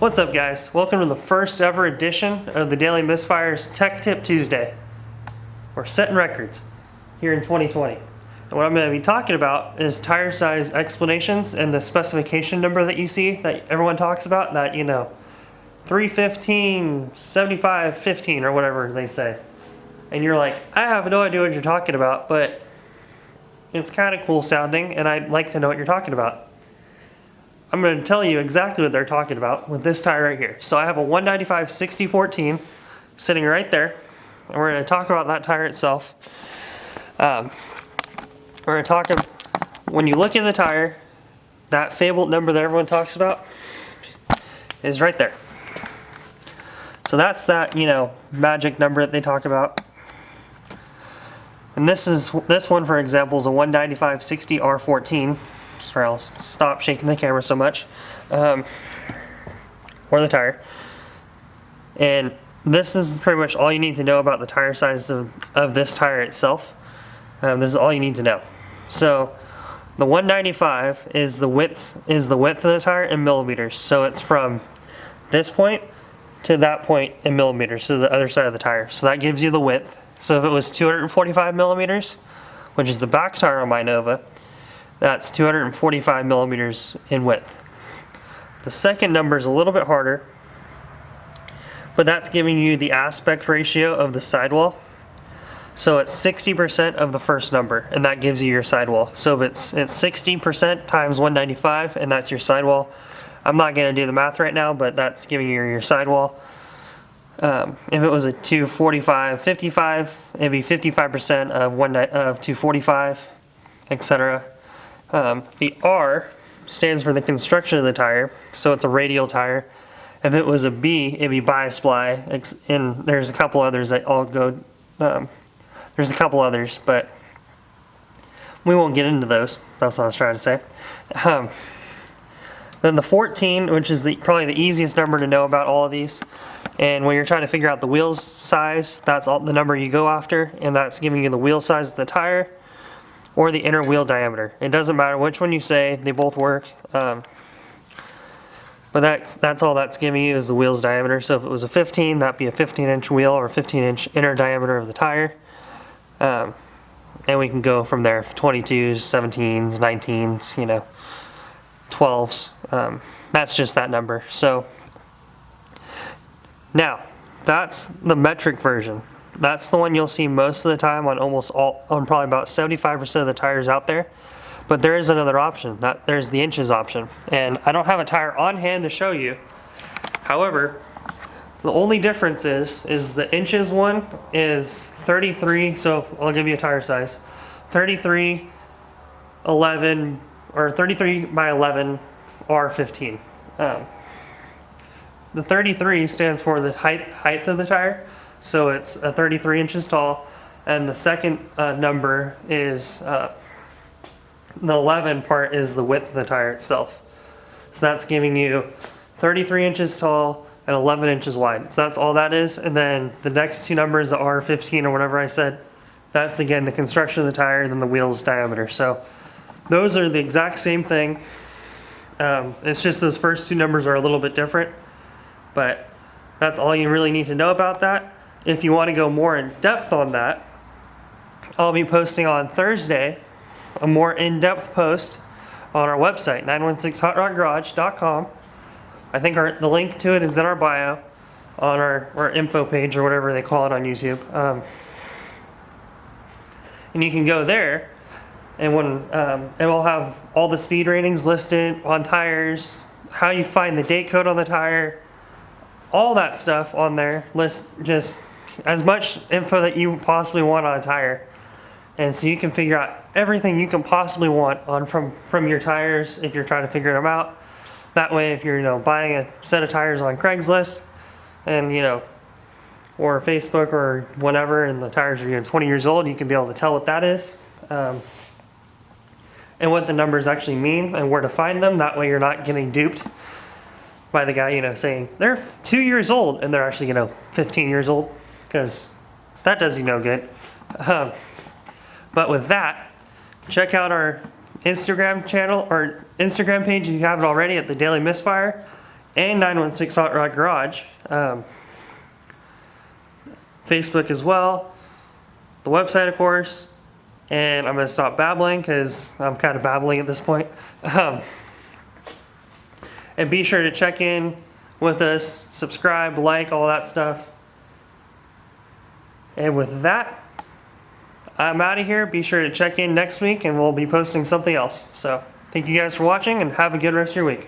What's up, guys? Welcome to the first ever edition of the Daily Misfires Tech Tip Tuesday. We're setting records here in 2020. And what I'm going to be talking about is tire size explanations and the specification number that you see that everyone talks about, that 315, 75, 15 or whatever they say. And you're like, I have no idea what you're talking about, but it's kind of cool sounding and I'd like to know what you're talking about. I'm going to tell you exactly what they're talking about with this tire right here. So I have a 195 6014 sitting right there, and we're going to talk about that tire itself. We're going to talk about, when you look in the tire, that fabled number that everyone talks about is right there. So that's that, magic number that they talk about. And this one, for example, is a 195 60 R14. Sorry, I'll stop shaking the camera so much. Or the tire. And this is pretty much all you need to know about the tire size of this tire itself. This is all you need to know. So the 195 is the width of the tire in millimeters. So it's from this point to that point in millimeters, to the other side of the tire. So that gives you the width. So if it was 245 millimeters, which is the back tire on my Nova, that's 245 millimeters in width. The second number is a little bit harder, but that's giving you the aspect ratio of the sidewall. So it's 60% of the first number, and that gives you your sidewall. So if it's 60% times 195, and that's your sidewall. I'm not going to do the math right now, but that's giving you your sidewall. If it was a 245, 55, it'd be 55% of 245, etc. The R stands for the construction of the tire, so it's a radial tire. If it was a B, it'd be bias ply, and there's a couple others that all go, there's a couple others, but we won't get into those. That's what I was trying to say. Then the 14, which is probably the easiest number to know about all of these, and when you're trying to figure out the wheels size, that's the number you go after, and that's giving you the wheel size of the tire or the inner wheel diameter. It doesn't matter which one you say, they both work. But that's all that's giving you is the wheel's diameter. So if it was a 15, that'd be a 15-inch wheel or 15-inch inner diameter of the tire. And we can go from there, 22s, 17s, 19s, 12s. That's just that number. So now, that's the metric version. That's the one you'll see most of the time on probably about 75% of the tires out there. But there is another option. There's the inches option. And I don't have a tire on hand to show you. However, the only difference is the inches one is 33, so I'll give you a tire size. 33, 11, or 33 by 11 R15. The 33 stands for the height of the tire. So it's 33 inches tall, and the second number is the 11 part is the width of the tire itself. So that's giving you 33 inches tall and 11 inches wide. So that's all that is. And then the next two numbers, the R15 or whatever I said, that's again the construction of the tire and then the wheel's diameter. So those are the exact same thing. It's just those first two numbers are a little bit different, but that's all you really need to know about that. If you want to go more in depth on that, I'll be posting on Thursday a more in-depth post on our website, 916hotrockgarage.com. I think the link to it is in our bio on our info page or whatever they call it on YouTube. And you can go there, and it will have all the speed ratings listed on tires, how you find the date code on the tire, all that stuff on there. List just as much info that you possibly want on a tire, and so you can figure out everything you can possibly want from your tires if you're trying to figure them out. That way, if you're buying a set of tires on Craigslist and or Facebook or whatever, and the tires are 20 years old, you can be able to tell what that is, and what the numbers actually mean and where to find them. That way you're not getting duped by the guy saying they're 2 years old and they're actually 15 years old, because that does you no good. But with that, check out our Instagram channel or Instagram page if you haven't already at the Daily Misfire. and 916 Hot Rod Garage. Facebook as well. The website, of course. And I'm going to stop babbling because I'm kind of babbling at this point. And be sure to check in with us, subscribe, like, all that stuff. And with that, I'm out of here. Be sure to check in next week and we'll be posting something else. So thank you guys for watching and have a good rest of your week.